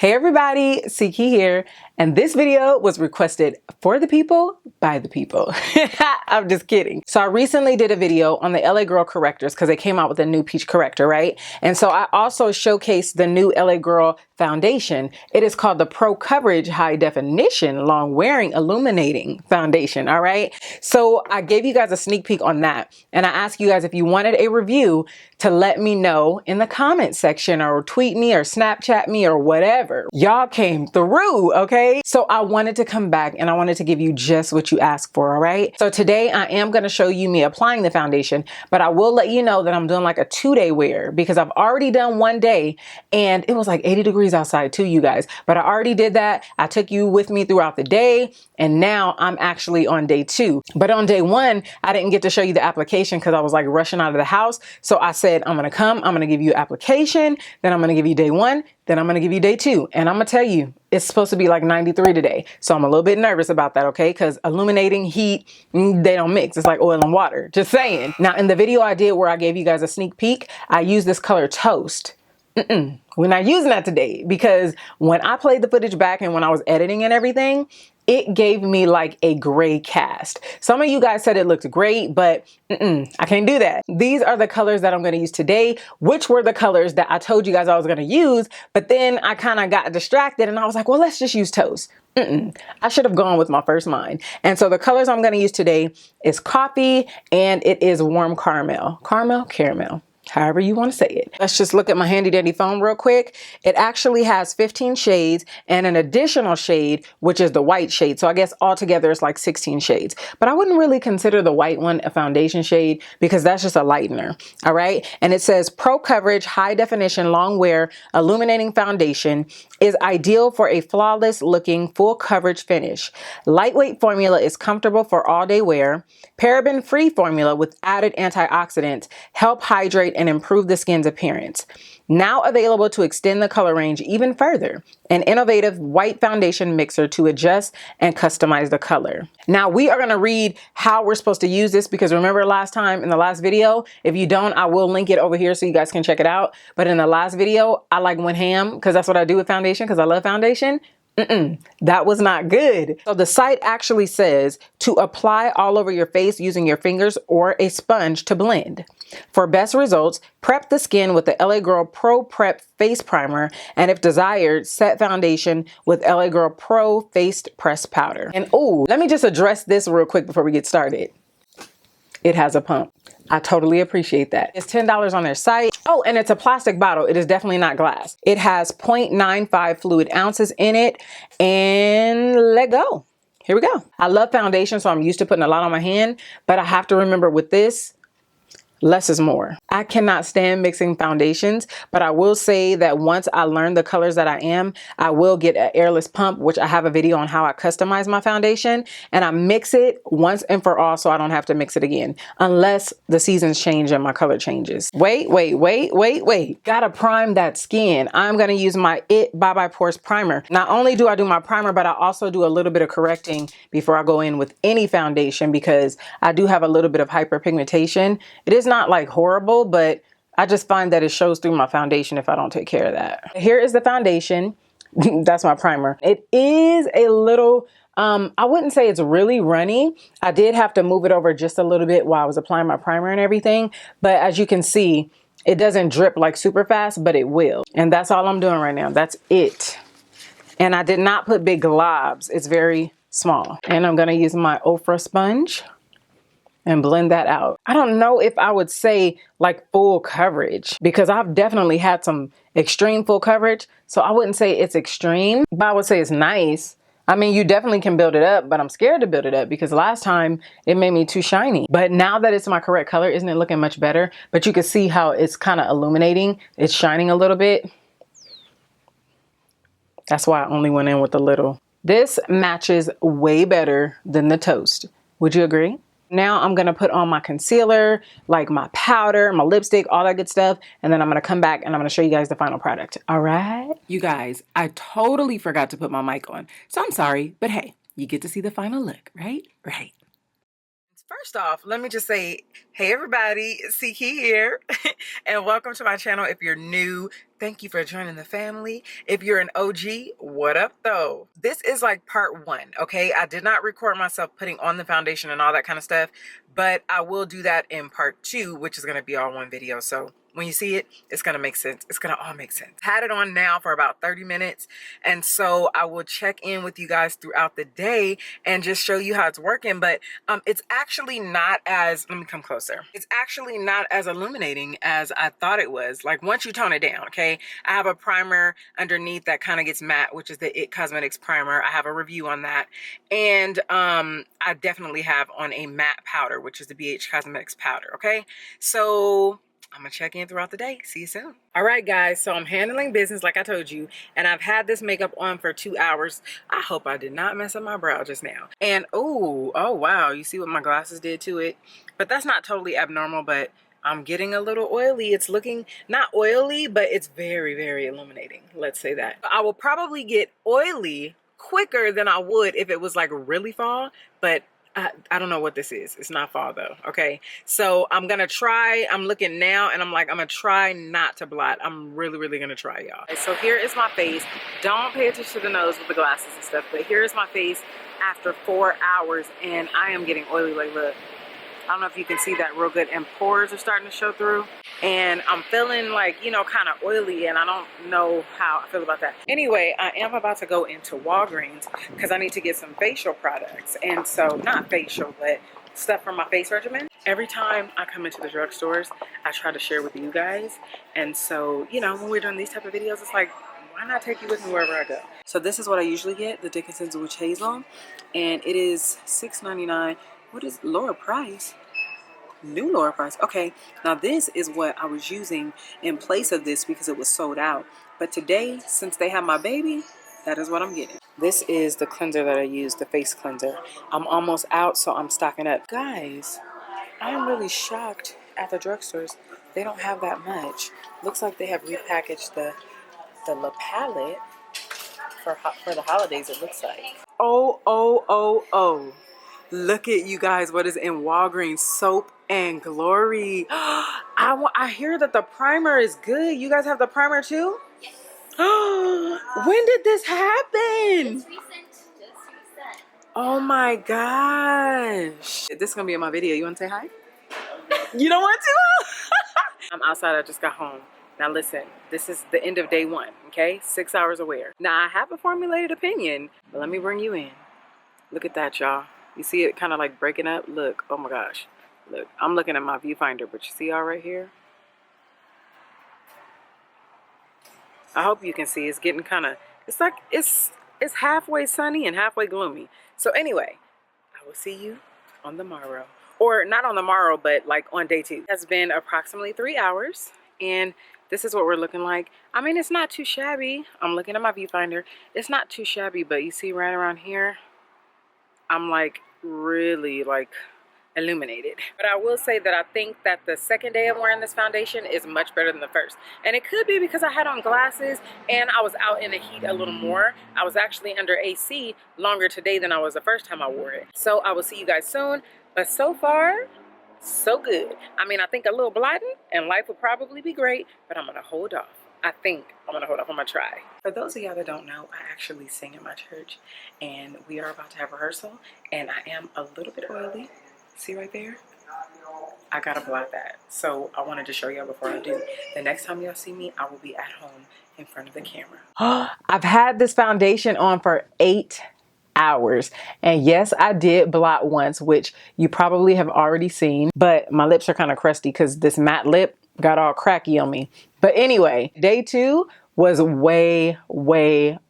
Hey everybody, Ckey here, and this video was requested for the people, by the people. I'm just kidding. So I recently did a video on the LA Girl correctors because they came out with a new peach corrector, right? And so I also showcased the new LA Girl foundation. It is called the Pro Coverage High Definition Long Wearing Illuminating Foundation, all right? So I gave you guys a sneak peek on that, and I asked you guys if you wanted a review to let me know in the comment section or tweet me or Snapchat me or whatever. Y'all came through, okay? So I wanted to come back and I wanted to give you just what you asked for, all right? So today I am gonna show you me applying the foundation, but I will let you know that I'm doing like a 2-day wear because I've already done 1 day and it was like 80 degrees outside too, you guys. But I already did that. I took you with me throughout the day and now I'm actually on day 2. But on day 1, I didn't get to show you the application because I was like rushing out of the house. So I said, I'm gonna give you application, then I'm gonna give you day 1, then I'm gonna give you day 2. And I'm gonna tell you, it's supposed to be like 93 today. So I'm a little bit nervous about that, okay? Because illuminating, heat, they don't mix. It's like oil and water, just saying. Now in the video I did where I gave you guys a sneak peek, I used this color Toast. We're not using that today because when I played the footage back and when I was editing and everything, it gave me like a gray cast. Some of you guys said it looked great, but I can't do that. These are the colors that I'm going to use today, which were the colors that I told you guys I was going to use. But then I kind of got distracted and I was like, well, let's just use Toast. I should have gone with my first mind. And so the colors I'm going to use today is coffee and it is warm caramel. Caramel. However you want to say it. Let's just look at my handy dandy phone real quick. It actually has 15 shades and an additional shade, which is the white shade. So I guess altogether it's like 16 shades. But I wouldn't really consider the white one a foundation shade because that's just a lightener. All right. And it says Pro Coverage High Definition Long Wear Illuminating Foundation is ideal for a flawless looking full coverage finish. Lightweight formula is comfortable for all day wear. Paraben free formula with added antioxidants help hydrate and improve the skin's appearance. Now available to extend the color range even further. An innovative white foundation mixer to adjust and customize the color. Now we are going to read how we're supposed to use this because remember last time in the last video, if you don't, I will link it over here so you guys can check it out. But in the last video, I like went ham because that's what I do with foundation because I love foundation. That was not good. So the site actually says to apply all over your face using your fingers or a sponge to blend. For best results, prep the skin with the LA Girl Pro Prep Face Primer, and if desired, set foundation with LA Girl Pro Face Press Powder. And oh, let me just address this real quick before we get started. It has a pump. I totally appreciate that. It's $10 on their site. Oh, and it's a plastic bottle. It is definitely not glass. It has 0.95 fluid ounces in it. And let go. Here we go. I love foundation, so I'm used to putting a lot on my hand, but I have to remember with this, less is more. I cannot stand mixing foundations, but I will say that once I learn the colors that I will get an airless pump, which I have a video on how I customize my foundation, and I mix it once and for all so I don't have to mix it again, unless the seasons change and my color changes. Wait. Gotta prime that skin. I'm gonna use my IT Bye Bye Pores Primer. Not only do I do my primer, but I also do a little bit of correcting before I go in with any foundation because I do have a little bit of hyperpigmentation. It is not like horrible, but I just find that it shows through my foundation if I don't take care of that. Here is the foundation. That's my primer. It is a little, I wouldn't say it's really runny. I did have to move it over just a little bit while I was applying my primer and everything. But as you can see, it doesn't drip like super fast, but it will. And that's all I'm doing right now. That's it. And I did not put big globs. It's very small. And I'm gonna use my Ofra sponge and blend that out. I don't know if I would say like full coverage because I've definitely had some extreme full coverage. So I wouldn't say it's extreme, but I would say it's nice. I mean, you definitely can build it up, but I'm scared to build it up because last time it made me too shiny. But now that it's my correct color, isn't it looking much better? But you can see how it's kind of illuminating. It's shining a little bit. That's why I only went in with a little. This matches way better than the Toast. Would you agree? Now I'm going to put on my concealer, like my powder, my lipstick, all that good stuff. And then I'm going to come back and I'm going to show you guys the final product. All right. You guys, I totally forgot to put my mic on. So I'm sorry, but hey, you get to see the final look, right? Right. First off, let me just say, hey everybody, it's Ckey here, and welcome to my channel. If you're new, thank you for joining the family. If you're an OG, what up though? This is like part one, okay? I did not record myself putting on the foundation and all that kind of stuff, but I will do that in part two, which is gonna be all one video. So when you see it, it's gonna make sense. It's gonna all make sense. Had it on now for about 30 minutes. And so I will check in with you guys throughout the day and just show you how it's working. But it's actually not as, let me come closer. It's actually not as illuminating as I thought it was. Like once you tone it down, okay? I have a primer underneath that kind of gets matte, which is the It Cosmetics primer. I have a review on that. And I definitely have on a matte powder, which is the BH Cosmetics powder, okay? So I'm gonna check in throughout the day. See you soon. All right, guys, so I'm handling business like I told you, and I've had this makeup on for 2 hours. I hope I did not mess up my brow just now. And oh wow, you see what my glasses did to it? But that's not totally abnormal, but I'm getting a little oily. It's looking not oily, but it's very, very illuminating. Let's say that. I will probably get oily quicker than I would if it was like really fall, but I don't know what this is. It's not fall though, okay? So I'm gonna try, I'm looking now and I'm gonna try not to blot. I'm really gonna try, y'all. So here is my face. Don't pay attention to the nose with the glasses and stuff, but here is my face after 4 hours and I am getting oily, like look. I don't know if you can see that real good, and pores are starting to show through, and I'm feeling like, you know, kind of oily, and I don't know how I feel about that. Anyway, I am about to go into Walgreens because I need to get some facial products, and so not facial, but stuff from my face regimen. Every time I come into the drugstores, I try to share with you guys, and so, you know, when we're doing these type of videos, it's like, why not take you with me wherever I go? So this is what I usually get, the Dickinson's Witch Hazel, and it is $6.99. What is lower price? New lower price. Okay, now this is what I was using in place of this because it was sold out. But today, since they have my baby, that is what I'm getting. This is the cleanser that I use, the face cleanser. I'm almost out, so I'm stocking up. Guys, I am really shocked at the drugstores. They don't have that much. Looks like they have repackaged the La Palette for the holidays, it looks like. Oh. Look at you guys, what is in Walgreens, Soap and Glory. I hear that the primer is good. You guys have the primer too? Yes. When did this happen? It's recent, just recent. Oh my gosh. This is gonna be in my video. You wanna say hi? You don't want to? I'm outside, I just got home. Now listen, this is the end of day one, okay? 6 hours of wear. Now I have a formulated opinion, but let me bring you in. Look at that, y'all. You see it kind of like breaking up? Look, oh my gosh. Look, I'm looking at my viewfinder, but you see all right here? I hope you can see it's getting kind of, it's like, it's halfway sunny and halfway gloomy. So anyway, I will see you on the morrow. Or not on the morrow, but like on day 2. It has been approximately 3 hours and this is what we're looking like. I mean, it's not too shabby. I'm looking at my viewfinder. It's not too shabby, but you see right around here, I'm like really like illuminated. But I will say that I think that the second day of wearing this foundation is much better than the first. And it could be because I had on glasses and I was out in the heat a little more. I was actually under AC longer today than I was the first time I wore it. So I will see you guys soon. But so far, so good. I mean, I think a little blotting and life would probably be great, but I'm gonna hold off. I think I'm gonna hold off. I'm gonna try. For those of y'all that don't know, I actually sing in my church and we are about to have rehearsal and I am a little bit oily. See right there? I gotta blot that. So I wanted to show y'all before I do. The next time y'all see me, I will be at home in front of the camera. I've had this foundation on for 8 hours. And yes, I did blot once, which you probably have already seen, but my lips are kind of crusty because this matte lip got all cracky on me. But anyway, day 2 was way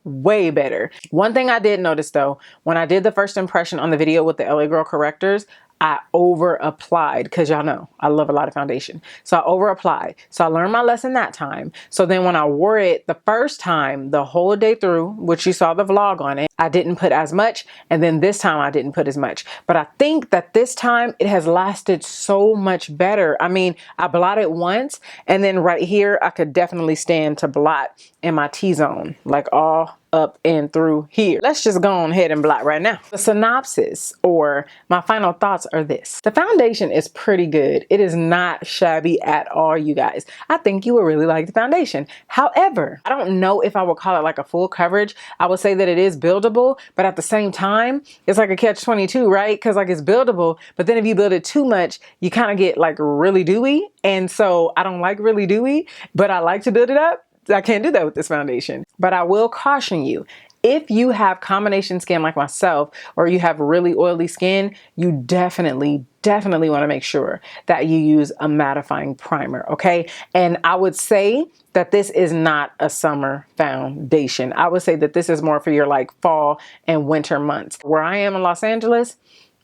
better. One thing I did notice though, when I did the first impression on the video with the LA Girl correctors, I over applied because y'all know I love a lot of foundation. So I over applied. So I learned my lesson that time. So then when I wore it the first time, the whole day through, which you saw the vlog on it, I didn't put as much, and then this time I didn't put as much. But I think that this time it has lasted so much better. I mean, I blotted once, and then right here I could definitely stand to blot in my T-zone, like all up and through here. Let's just go on ahead and blot right now. The synopsis or my final thoughts are this. The foundation is pretty good. It is not shabby at all, you guys. I think you will really like the foundation. However, I don't know if I would call it like a full coverage. I would say that it is buildable, but at the same time, it's like a catch-22, right? Because like it's buildable, but then if you build it too much, you kind of get like really dewy. And so I don't like really dewy, but I like to build it up. I can't do that with this foundation. But I will caution you, if you have combination skin like myself, or you have really oily skin, you definitely want to make sure that you use a mattifying primer, okay? And I would say that this is not a summer foundation. I would say that this is more for your like fall and winter months. Where I am in Los Angeles,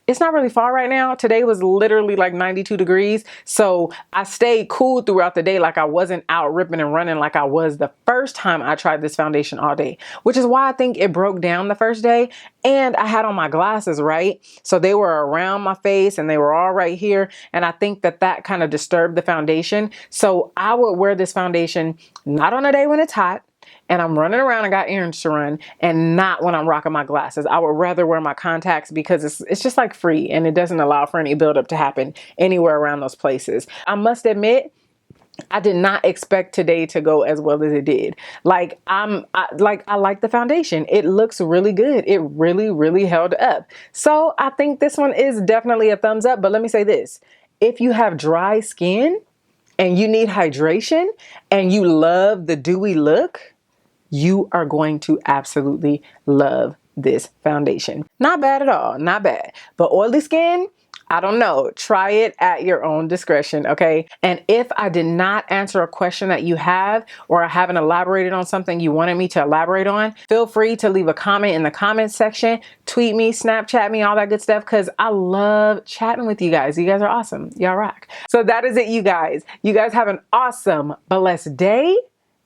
it's not really fall right now. Today was literally like 92 degrees. So I stayed cool throughout the day. Like I wasn't out ripping and running like I was the first time I tried this foundation all day, which is why I think it broke down the first day. And I had on my glasses, right? So they were around my face and they were all right here. And I think that that kind of disturbed the foundation. So I would wear this foundation not on a day when it's hot and I'm running around and got errands to run, and not when I'm rocking my glasses. I would rather wear my contacts because it's just like free and it doesn't allow for any buildup to happen anywhere around those places. I must admit, I did not expect today to go as well as it did. Like I like the foundation. It looks really good. It really held up. So I think this one is definitely a thumbs up. But let me say this. If you have dry skin and you need hydration and you love the dewy look, you are going to absolutely love this foundation. Not bad at all, not bad. But oily skin, I don't know. Try it at your own discretion, okay? And if I did not answer a question that you have, or I haven't elaborated on something you wanted me to elaborate on, feel free to leave a comment in the comment section, tweet me, Snapchat me, all that good stuff, because I love chatting with you guys. You guys are awesome. Y'all rock. So that is it, you guys. You guys have an awesome, blessed day,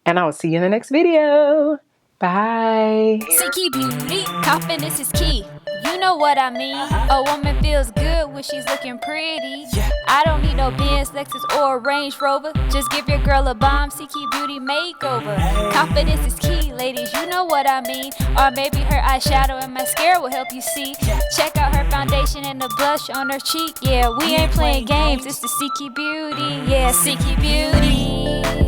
and I will see you in the next video. Bye. CkeyBeauty, confidence is key. You know what I mean. A woman feels good when she's looking pretty. I don't need no Benz, Lexus, or a Range Rover. Just give your girl a bomb CkeyBeauty makeover. Confidence is key, ladies, you know what I mean. Or maybe her eyeshadow and mascara will help you see. Check out her foundation and the blush on her cheek. Yeah, we ain't playing games, it's the CkeyBeauty. Yeah, CkeyBeauty.